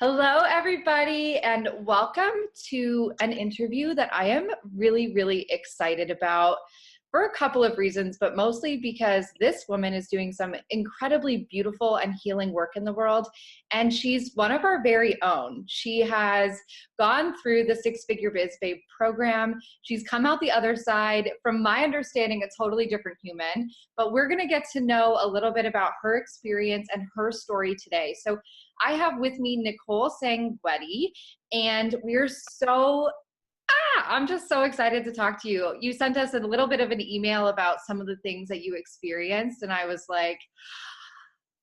Hello, everybody, and welcome to an interview that I am really, really excited about for a couple of reasons, but mostly because this woman is doing some incredibly beautiful and healing work in the world, and she's one of our very own. She has gone through the Six-Figure Biz Babe program. She's come out the other side, from my understanding, a totally different human, but we're going to get to know a little bit about her experience and her story today. So I have with me Nicole Sangwetti, and I'm just so excited to talk to you. You sent us a little bit of an email about some of the things that you experienced, and I was like,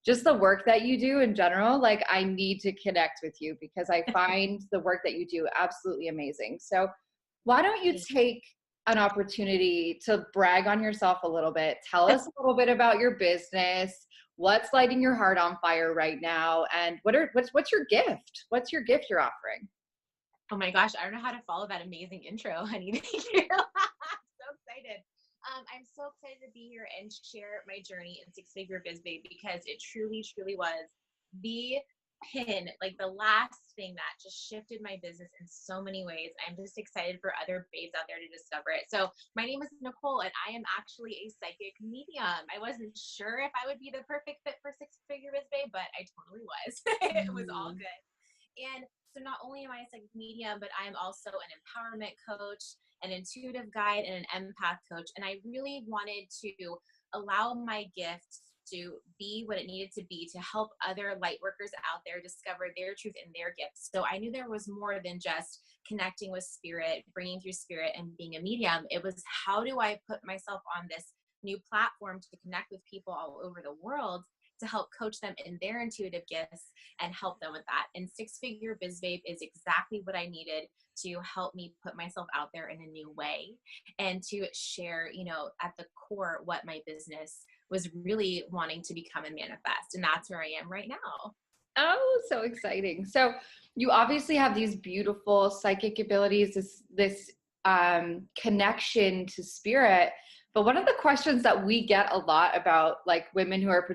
just the work that you do in general, like I need to connect with you because I find the work that you do absolutely amazing. So why don't you take an opportunity to brag on yourself a little bit? Tell us a little bit about your business. What's lighting your heart on fire right now? And what's your gift? What's your gift you're offering? Oh my gosh, I don't know how to follow that amazing intro, honey. Thank you. I'm so excited. I'm so excited to be here and share my journey in Six-Figure Biz Babe because it truly, truly was the pin, like the last thing that just shifted my business in so many ways. I'm just excited for other babes out there to discover it. So my name is Nicole, and I am actually a psychic medium. I wasn't sure if I would be the perfect fit for Six-Figure Biz Babe, but I totally was. It was all good. And so not only am I a psychic medium, but I am also an empowerment coach, an intuitive guide, and an empath coach. And I really wanted to allow my gift to be what it needed to be to help other light workers out there discover their truth and their gifts. So I knew there was more than just connecting with spirit, bringing through spirit, and being a medium. It was, how do I put myself on this new platform to connect with people all over the world to help coach them in their intuitive gifts and help them with that. And Six-Figure Biz Babe is exactly what I needed to help me put myself out there in a new way and to share, at the core what my business was really wanting to become and manifest. And that's where I am right now. Oh, so exciting. So you obviously have these beautiful psychic abilities, this connection to spirit. But one of the questions that we get a lot about like women who are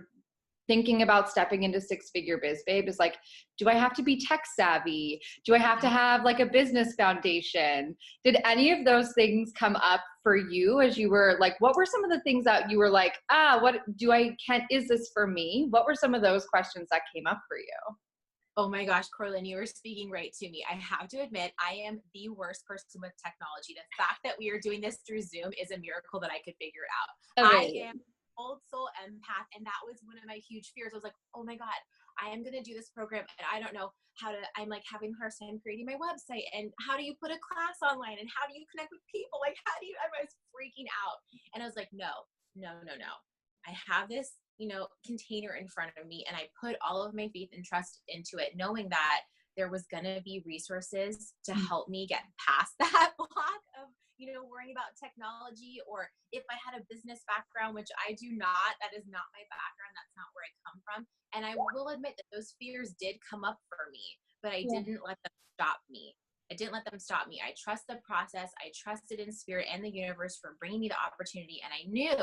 thinking about stepping into Six-Figure Biz Babe is like, do I have to be tech savvy? Do I have to have like a business foundation? Did any of those things come up for you as you were like, what were some of the things that you were like, is this for me? What were some of those questions that came up for you? Oh my gosh, Corlin, you were speaking right to me. I have to admit, I am the worst person with technology. The fact that we are doing this through Zoom is a miracle that I could figure it out. Okay. I am old soul empath, and that was one of my huge fears. I was like, oh my God, I am going to do this program and I don't know I'm like having a hard time creating my website, and how do you put a class online, and how do you connect with people? Like, I was freaking out. And I was like, no. I have this, container in front of me, and I put all of my faith and trust into it, knowing that there was going to be resources to help me get past that block of, worrying about technology, or if I had a business background, which I do not, that is not my background. That's not where I come from. And I will admit that those fears did come up for me, but I didn't let them stop me. I trust the process. I trusted in spirit and the universe for bringing me the opportunity. And I knew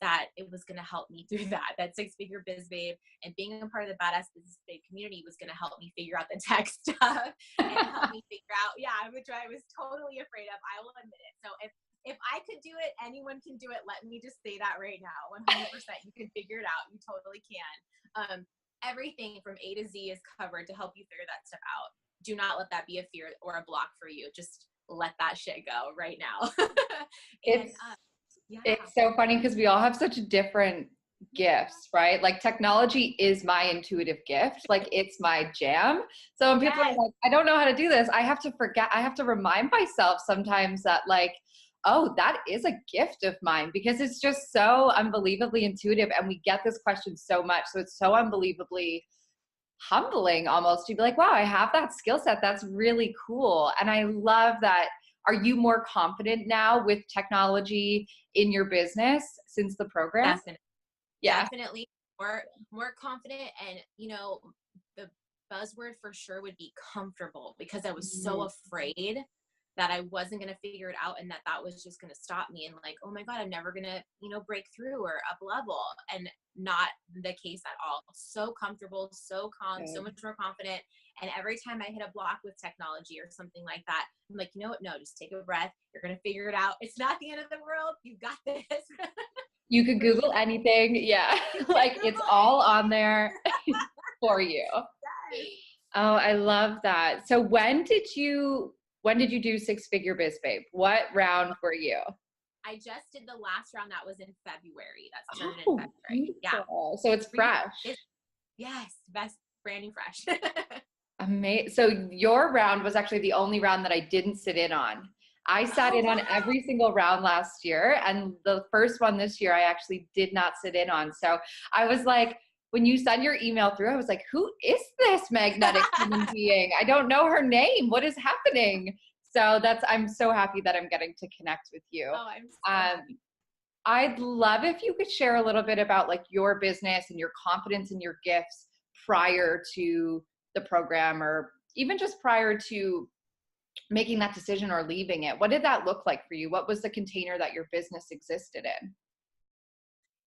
that it was going to help me through that Six-Figure Biz Babe and being a part of the Badass Business Babe community was going to help me figure out the tech stuff and help me figure out, which I was totally afraid of. I will admit it. So if I could do it, anyone can do it. Let me just say that right now, 100%. You can figure it out. You totally can. Everything from A to Z is covered to help you figure that stuff out. Do not let that be a fear or a block for you. Just let that shit go right now. It's so funny because we all have such different gifts, right? Like technology is my intuitive gift. Like it's my jam. So when people are like, I don't know how to do this, I have to remind myself sometimes that like, oh, that is a gift of mine, because it's just so unbelievably intuitive. And we get this question so much. So it's so unbelievably humbling almost to be like, wow, I have that skill set. That's really cool. And I love that. Are you more confident now with technology in your business since the program? Definitely more confident. And the buzzword for sure would be comfortable, because I was so afraid that I wasn't going to figure it out, and that was just going to stop me, and like, oh my God, I'm never going to, break through or up level. And not the case at all. So comfortable, so calm, so much more confident. And every time I hit a block with technology or something like that, I'm like, you know what? No, just take a breath. You're going to figure it out. It's not the end of the world. You've got this. You could Google anything. Yeah. Like it's all on there for you. Yes. Oh, I love that. So when did you do Six Figure Biz Babe? What round were you? I just did the last round. That was in February. That started in Oh, February. Yeah. beautiful. So it's fresh. Yes. Best, brand new fresh. Amazing. So your round was actually the only round that I didn't sit in on. I sat in on every single round last year, and the first one this year I actually did not sit in on. So I was like, when you send your email through, I was like, who is this magnetic human being? I don't know her name. What is happening? So I'm so happy that I'm getting to connect with you. Oh, I'm so happy. I'd love if you could share a little bit about like your business and your confidence in your gifts prior to the program, or even just prior to making that decision or leaving it. What did that look like for you? What was the container that your business existed in?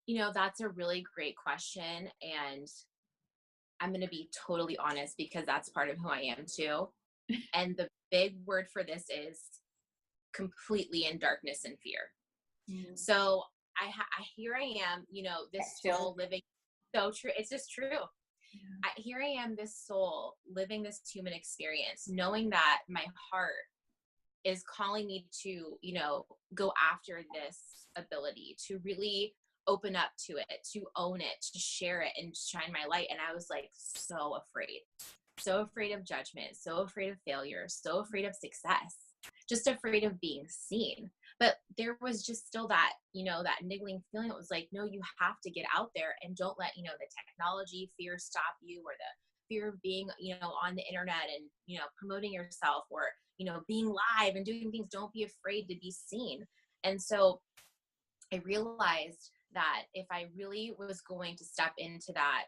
You know, that's a really great question. And I'm going to be totally honest because that's part of who I am too. And the big word for this is completely in darkness and fear. So here I am, you know, this soul living, so true. It's just true. Yeah. Here I am, this soul living this human experience, knowing that my heart is calling me to, you know, go after this ability, to really open up to it, to own it, to share it and shine my light. And I was like, so afraid of judgment, so afraid of failure, so afraid of success, just afraid of being seen. But there was just still that, you know, that niggling feeling. It was like, no, you have to get out there and don't let, you know, the technology fear stop you, or the fear of being, you know, on the internet and, you know, promoting yourself, or, you know, being live and doing things. Don't be afraid to be seen. And so I realized that if I really was going to step into that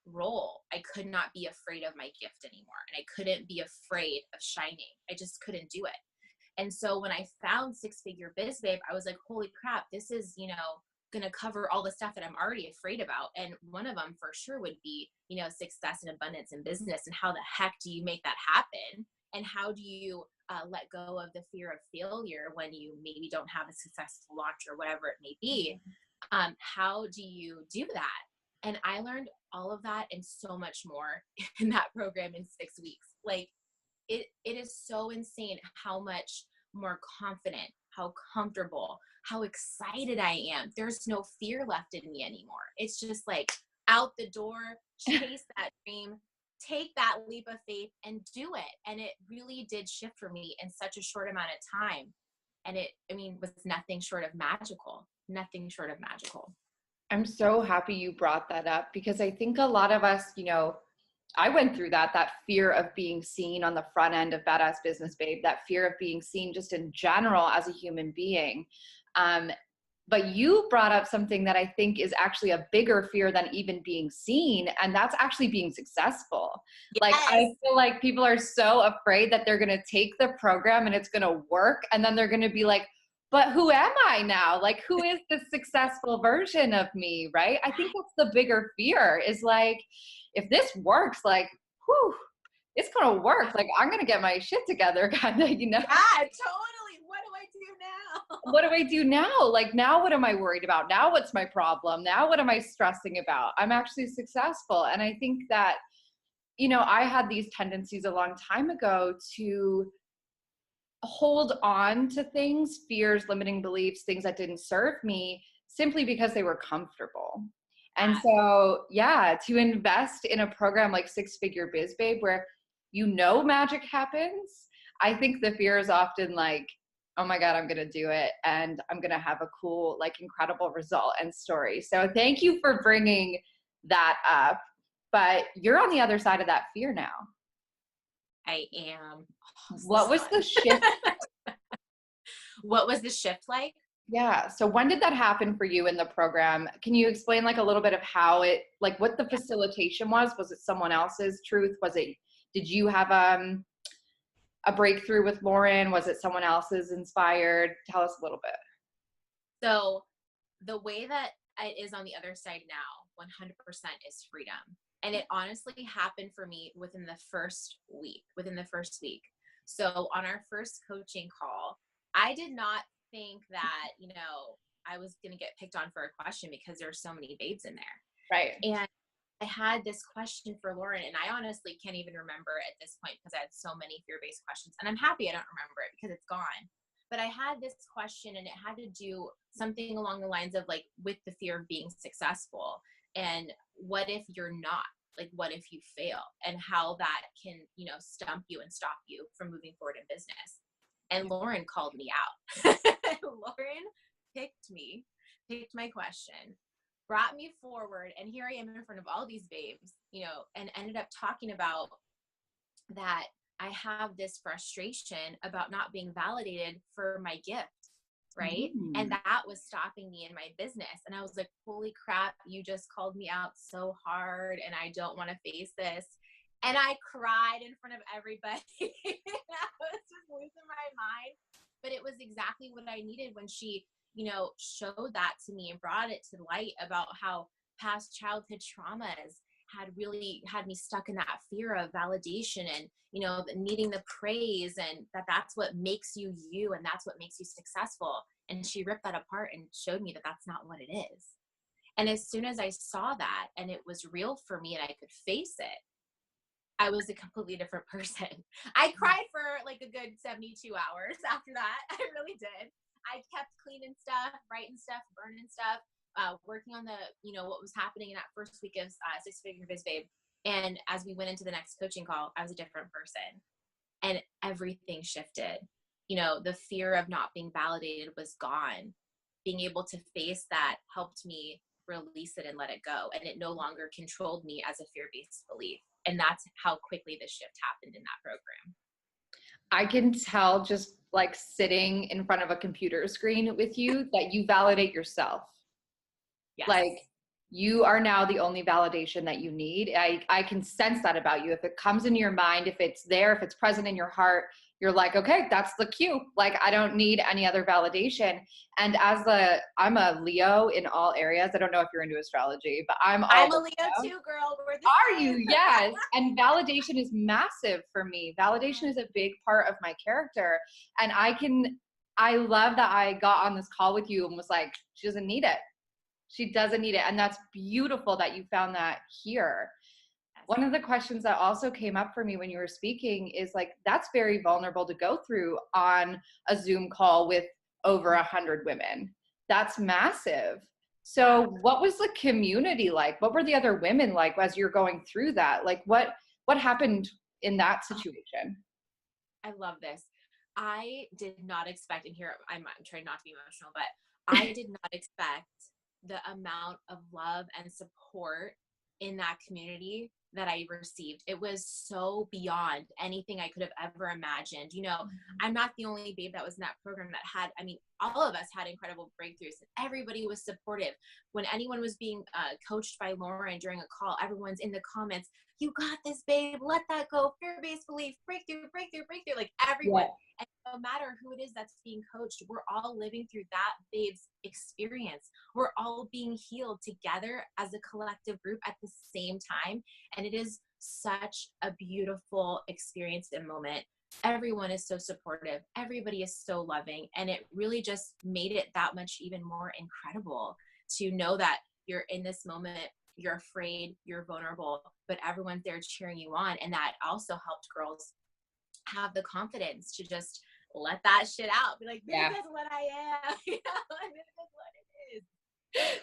role, I could not be afraid of my gift anymore. And I couldn't be afraid of shining. I just couldn't do it. And so when I found Six Figure Biz Babe, I was like, holy crap, this is, you know, going to cover all the stuff that I'm already afraid about. And one of them for sure would be, you know, success and abundance in business. And how the heck do you make that happen? And how do you let go of the fear of failure when you maybe don't have a successful launch or whatever it may be? How do you do that? And I learned all of that and so much more in that program in 6 weeks. Like, it is so insane how much more confident, how comfortable, how excited I am. There's no fear left in me anymore. It's just like out the door, chase that dream, take that leap of faith and do it. And it really did shift for me in such a short amount of time. And was nothing short of magical, nothing short of magical. I'm so happy you brought that up, because I think a lot of us, you know, I went through that fear of being seen on the front end of Badass Business Babe, that fear of being seen just in general as a human being. But you brought up something that I think is actually a bigger fear than even being seen, and that's actually being successful. Yes. Like, I feel like people are so afraid that they're going to take the program and it's going to work, and then they're going to be like, but who am I now? Like, who is the successful version of me, right? I think that's the bigger fear, is like, if this works, like, whew, it's going to work. Like, I'm going to get my shit together, kind of, you know? Yeah, totally. What do I do now? What do I do now? Like, now what am I worried about? Now what's my problem? Now what am I stressing about? I'm actually successful. And I think that, you know, I had these tendencies a long time ago to hold on to things, fears, limiting beliefs, things that didn't serve me, simply because they were comfortable. And so, yeah, to invest in a program like Six Figure Biz Babe, where you know magic happens, I think the fear is often like, oh my God, I'm going to do it, and I'm going to have a cool, like, incredible result and story. So thank you for bringing that up. But you're on the other side of that fear now. I am. Oh, what was the shift? What was the shift like? Yeah. So when did that happen for you in the program? Can you explain like a little bit of how it, like what the facilitation was? Was it someone else's truth? Did you have a breakthrough with Lauren? Was it someone else's inspired? Tell us a little bit. So the way that it is on the other side now 100% is freedom. And it honestly happened for me within the first week. So on our first coaching call, I did not think that, I was going to get picked on for a question because there are so many babes in there. Right. And I had this question for Lauren, and I honestly can't even remember at this point because I had so many fear-based questions, and I'm happy I don't remember it because it's gone. But I had this question, and it had to do something along the lines of like, with the fear of being successful, and what if you're not? Like, what if you fail, and how that can, stump you and stop you from moving forward in business. And Lauren called me out. Lauren picked my question, brought me forward, and here I am in front of all these babes, and ended up talking about that I have this frustration about not being validated for my gift. Right. And that was stopping me in my business. And I was like, holy crap, you just called me out so hard and I don't want to face this. And I cried in front of everybody. I was just losing my mind. But it was exactly what I needed when she, showed that to me and brought it to light about how past childhood traumas had really had me stuck in that fear of validation and, needing the praise, and that's what makes you you, and that's what makes you successful. And she ripped that apart and showed me that that's not what it is. And as soon as I saw that and it was real for me and I could face it, I was a completely different person. I cried for like a good 72 hours after that. I really did. I kept cleaning stuff, writing stuff, burning stuff, working on the, what was happening in that first week of Six-Figure Biz Babe. And as we went into the next coaching call, I was a different person and everything shifted. The fear of not being validated was gone. Being able to face that helped me release it and let it go. And it no longer controlled me as a fear-based belief. And that's how quickly the shift happened in that program. I can tell just like sitting in front of a computer screen with you that you validate yourself. Yes. Like, you are now the only validation that you need. I can sense that about you. If it comes into your mind, if it's there, if it's present in your heart, you're like, okay, that's the cue. Like, I don't need any other validation. And I'm a Leo in all areas. I don't know if you're into astrology, but I'm a Leo too, girl. Are you? Yes. And validation is massive for me. Validation is a big part of my character. And I love that I got on this call with you and was like, she doesn't need it. She doesn't need it. And that's beautiful that you found that here. One of the questions that also came up for me when you were speaking is like, that's very vulnerable to go through on a Zoom call with over 100 women. That's massive. So what was the community like? What were the other women like as you're going through that? Like what happened in that situation? I love this. I did not expect, and here I'm trying not to be emotional, but I did not expect the amount of love and support in that community that I received. It was so beyond anything I could have ever imagined. I'm not the only babe that was in that program that had, all of us had incredible breakthroughs. Everybody was supportive. When anyone was being coached by Lauren during a call, everyone's in the comments, you got this, babe, let that go, fear-based belief, breakthrough, like everyone. Yeah. And no matter who it is that's being coached, we're all living through that babe's experience. We're all being healed together as a collective group at the same time. And it is such a beautiful experience and moment. Everyone is so supportive. Everybody is so loving. And it really just made it that much even more incredible to know that you're in this moment, you're afraid, you're vulnerable, but everyone's there cheering you on. And that also helped girls have the confidence to just let that shit out. Be like, this is what I am. This is what it is.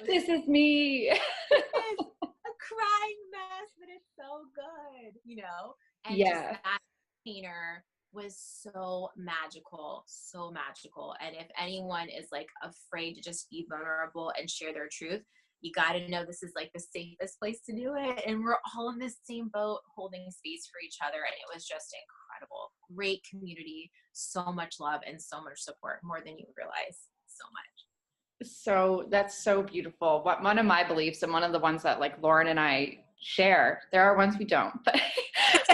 This is me. It's a crying mess, but it's so good, And just that container was so magical. And if anyone is like afraid to just be vulnerable and share their truth, you got to know this is like the safest place to do it. And we're all in the same boat holding space for each other. And it was just incredible. Great community, so much love and so much support, more than you realize. So much. So that's so beautiful. One of my beliefs, and one of the ones that like Lauren and I share, there are ones we don't, but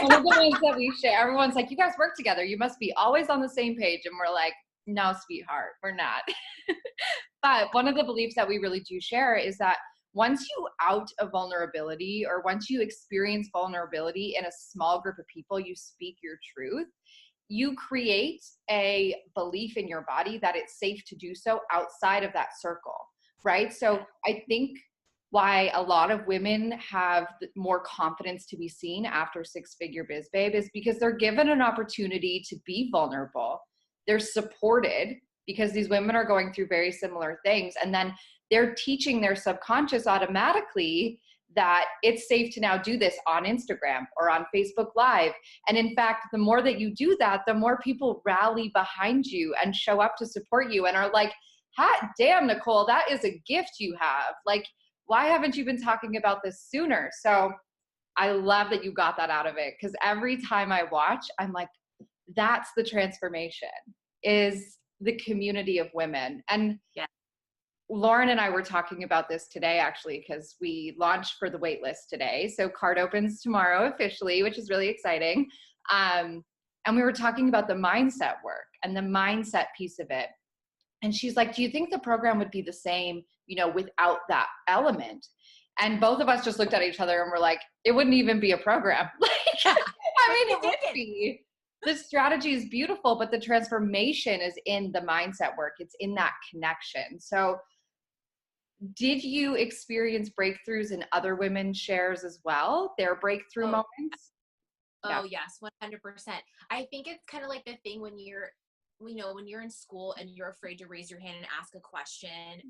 one of the ones that we share, everyone's like, you guys work together. You must be always on the same page. And we're like, no, sweetheart, we're not. But one of the beliefs that we really do share is that once you out a vulnerability, or once you experience vulnerability in a small group of people, you speak your truth, you create a belief in your body that it's safe to do so outside of that circle, right? So I think why a lot of women have more confidence to be seen after Six Figure Biz Babe is because they're given an opportunity to be vulnerable. They're supported because these women are going through very similar things. And then they're teaching their subconscious automatically that it's safe to now do this on Instagram or on Facebook Live. And in fact, the more that you do that, the more people rally behind you and show up to support you and are like, hot damn, Nicole, that is a gift you have. Like, why haven't you been talking about this sooner? So I love that you got that out of it, because every time I watch, I'm like, that's the transformation, is the community of women. And yeah. Lauren and I were talking about this today, actually, because we launched for the wait list today. So card opens tomorrow officially, which is really exciting. And we were talking about the mindset work and the mindset piece of it. And she's like, do you think the program would be the same, you know, without that element? And both of us just looked at each other and we're like, it wouldn't even be a program. Like, I mean, it would be. The strategy is beautiful, but the transformation is in the mindset work. It's in that connection. So did you experience breakthroughs in other women's shares as well? Their breakthrough moments? Oh, yes, 100%. I think it's kind of like the thing when you're, you know, when you're in school and you're afraid to raise your hand and ask a question,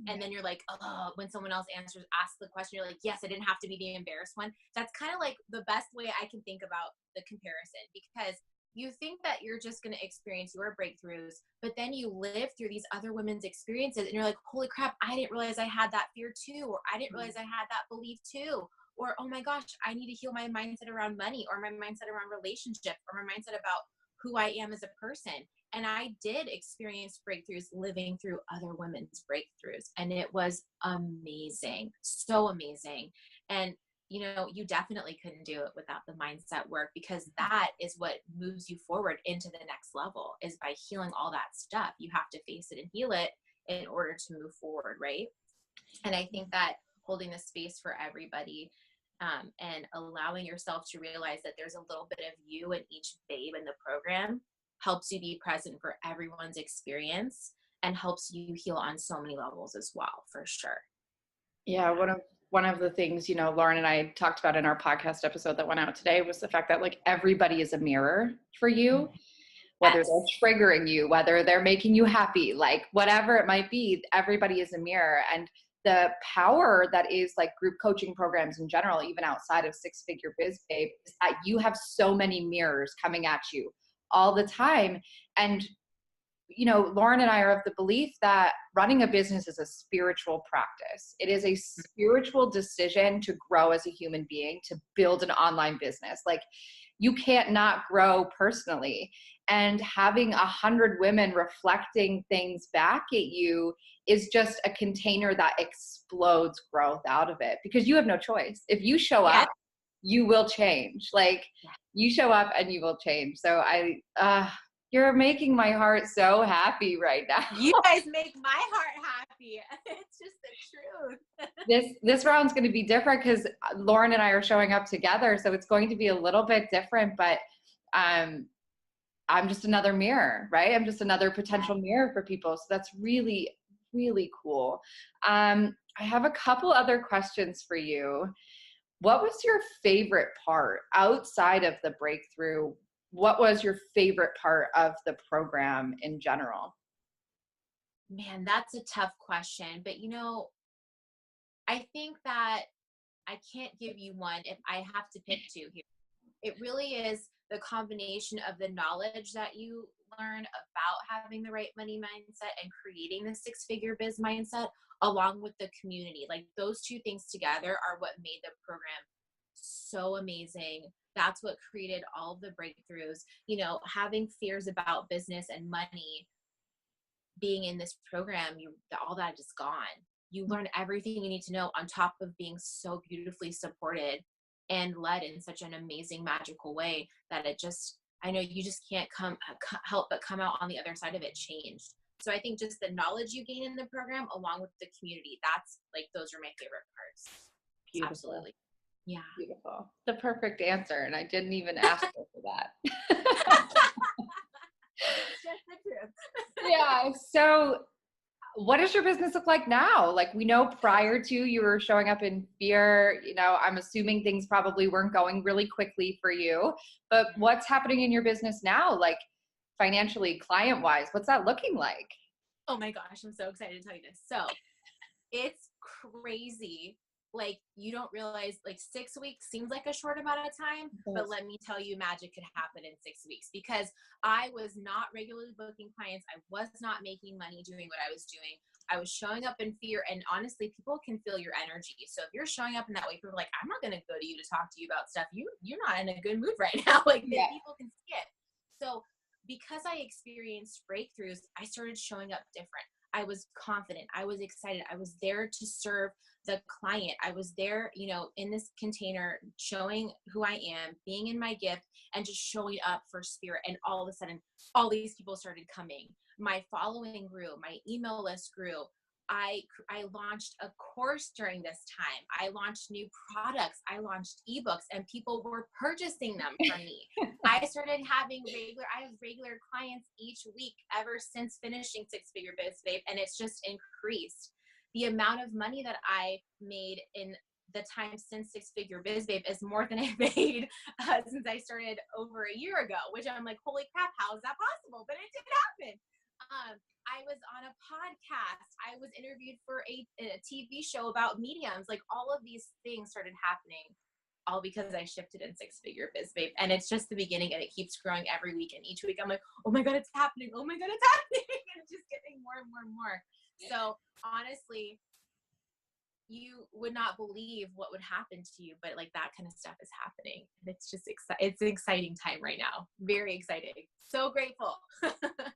and then you're like, oh, when someone else answers, ask the question, you're like, yes, I didn't have to be the embarrassed one. That's kind of like the best way I can think about the comparison, because you think that you're just going to experience your breakthroughs, but then you live through these other women's experiences and you're like, holy crap, I didn't realize I had that fear too, or I didn't realize I had that belief too. Or, oh my gosh, I need to heal my mindset around money, or my mindset around relationship, or my mindset about who I am as a person. And I did experience breakthroughs living through other women's breakthroughs. And it was amazing, so amazing. And, you know, you definitely couldn't do it without the mindset work, because that is what moves you forward into the next level, is by healing all that stuff. You have to face it and heal it in order to move forward, right? And I think that holding the space for everybody, and allowing yourself to realize that there's a little bit of you in each babe in the program helps you be present for everyone's experience and helps you heal on so many levels as well, for sure. Yeah, one of the things, you know, Lauren and I talked about in our podcast episode that went out today was the fact that, like, everybody is a mirror for you, whether they're triggering you, whether they're making you happy, like whatever it might be, everybody is a mirror. And the power that is like group coaching programs in general, even outside of Six Figure Biz Babe, is that you have so many mirrors coming at you all the time. And, you know, Lauren and I are of the belief that running a business is a spiritual practice. It is a spiritual decision to grow as a human being, to build an online business. Like, you can't not grow personally. And having 100 women reflecting things back at you is just a container that explodes growth out of it, because you have no choice. If you show up, you will change. Like, you show up and you will change. So you're making my heart so happy right now. You guys make my heart happy. It's just the truth. This round's going to be different because Lauren and I are showing up together. So it's going to be a little bit different, but I'm just another mirror, right? I'm just another potential mirror for people. So that's really, really cool. I have a couple other questions for you. What was your favorite part outside of the breakthrough? What was your favorite part of the program in general? Man, that's a tough question. But, you know, I think that I can't give you one if I have to pick two here. It really is the combination of the knowledge that you learn about having the right money mindset and creating the six-figure biz mindset, along with the community. Like, those two things together are what made the program so amazing. That's what created all of the breakthroughs. You know, having fears about business and money, being in this program, all that is gone. You learn everything you need to know, on top of being so beautifully supported and led in such an amazing, magical way that it just, I know you just can't help but come out on the other side of it changed. So I think just the knowledge you gain in the program along with the community, that's like, those are my favorite parts. Beautiful. Absolutely. Yeah. Beautiful. The perfect answer. And I didn't even ask her for that. It's just the truth. Yeah. So what does your business look like now? Like, we know prior to, you were showing up in fear, you know, I'm assuming things probably weren't going really quickly for you, but what's happening in your business now? Like, financially, client wise, what's that looking like? Oh my gosh, I'm so excited to tell you this. So it's crazy. Like, you don't realize, like, 6 weeks seems like a short amount of time, but let me tell you, magic could happen in 6 weeks, because I was not regularly booking clients. I was not making money doing what I was doing. I was showing up in fear, and honestly, people can feel your energy. So if you're showing up in that way, people are like, I'm not going to go to you to talk to you about stuff. You're not in a good mood right now. Like, Yeah. people can see it. So because I experienced breakthroughs, I started showing up different. I was confident. I was excited. I was there to serve the client. I was there, you know, in this container, showing who I am, being in my gift, and just showing up for spirit. And all of a sudden, all these people started coming. My following grew. My email list grew. I launched a course during this time. I launched new products. I launched ebooks, and people were purchasing them from me. I started having I have regular clients each week ever since finishing Six Figure Biz Babe, and it's just increased. The amount of money that I made in the time since Six Figure Biz Babe is more than I made since I started over a year ago, which I'm like, holy crap, how is that possible? But it did happen. I was on a podcast. I was interviewed for a TV show about mediums. Like, all of these things started happening, all because I shifted in Six Figure Biz Babe. And it's just the beginning, and it keeps growing every week. And each week I'm like, oh my God, it's happening. Oh my God, it's happening. And it's just getting more and more and more. So honestly, you would not believe what would happen to you, but like, that kind of stuff is happening. And it's just it's an exciting time right now. Very exciting. So grateful.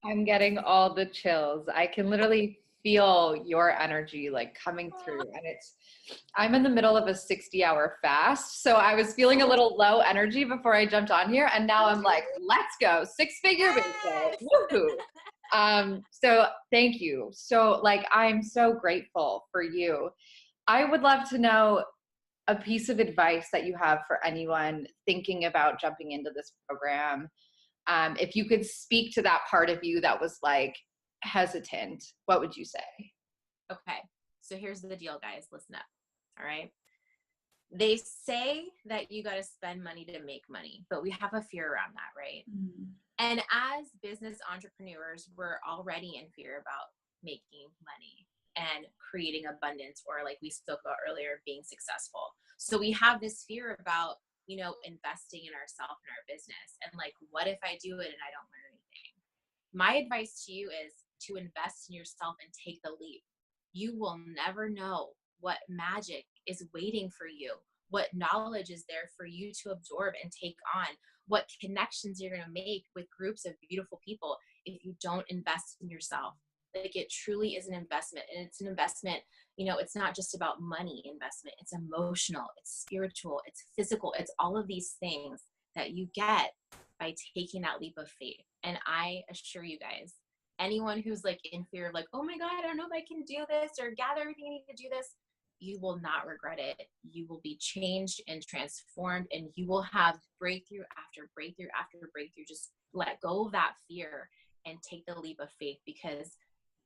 I'm getting all the chills. I can literally feel your energy like coming through. And I'm in the middle of a 60-hour fast. So I was feeling a little low energy before I jumped on here. And now I'm like, let's go. Six-figure business. Woohoo. So thank you. So like, I'm so grateful for you. I would love to know a piece of advice that you have for anyone thinking about jumping into this program. If you could speak to that part of you that was like hesitant, what would you say? Okay. So here's the deal, guys. Listen up. All right. They say that you got to spend money to make money, but we have a fear around that, right? Mm-hmm. And as business entrepreneurs, we're already in fear about making money and creating abundance, or like we spoke about earlier, being successful. So we have this fear about, you know, investing in ourselves and our business. And like, what if I do it and I don't learn anything? My advice to you is to invest in yourself and take the leap. You will never know what magic is waiting for you, what knowledge is there for you to absorb and take on, what connections you're going to make with groups of beautiful people if you don't invest in yourself. Like, it truly is an investment, and it's an investment, you know, it's not just about money investment. It's emotional, it's spiritual, it's physical. It's all of these things that you get by taking that leap of faith. And I assure you guys, anyone who's like in fear of like, oh my God, I don't know if I can do this, or gather everything I need to do this, you will not regret it. You will be changed and transformed, and you will have breakthrough after breakthrough after breakthrough. Just let go of that fear and take the leap of faith, because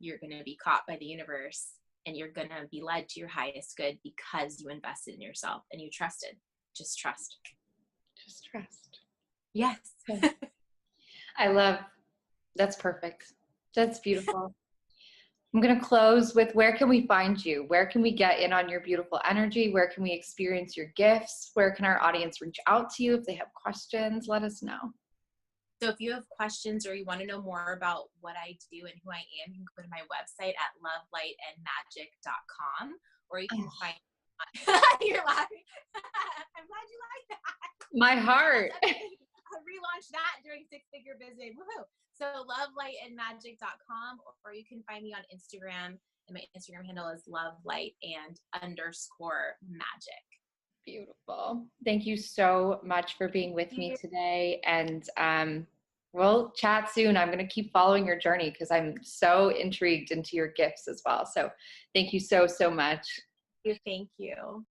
you're going to be caught by the universe, and you're going to be led to your highest good because you invested in yourself and you trusted. Just trust. Just trust. Yes. That's perfect. That's beautiful. I'm going to close with, where can we find you? Where can we get in on your beautiful energy? Where can we experience your gifts? Where can our audience reach out to you if they have questions? Let us know. So if you have questions or you want to know more about what I do and who I am, you can go to my website at lovelightandmagic.com, or you can find you're laughing. I'm glad you like that. My heart. I relaunched that during Six Figure Biz Babe. Woohoo. So lovelightandmagic.com, or you can find me on Instagram, and my Instagram handle is lovelightand_magic. Beautiful. Thank you so much for being with me today. And We'll chat soon. I'm going to keep following your journey because I'm so intrigued into your gifts as well. So thank you so, so much. Thank you.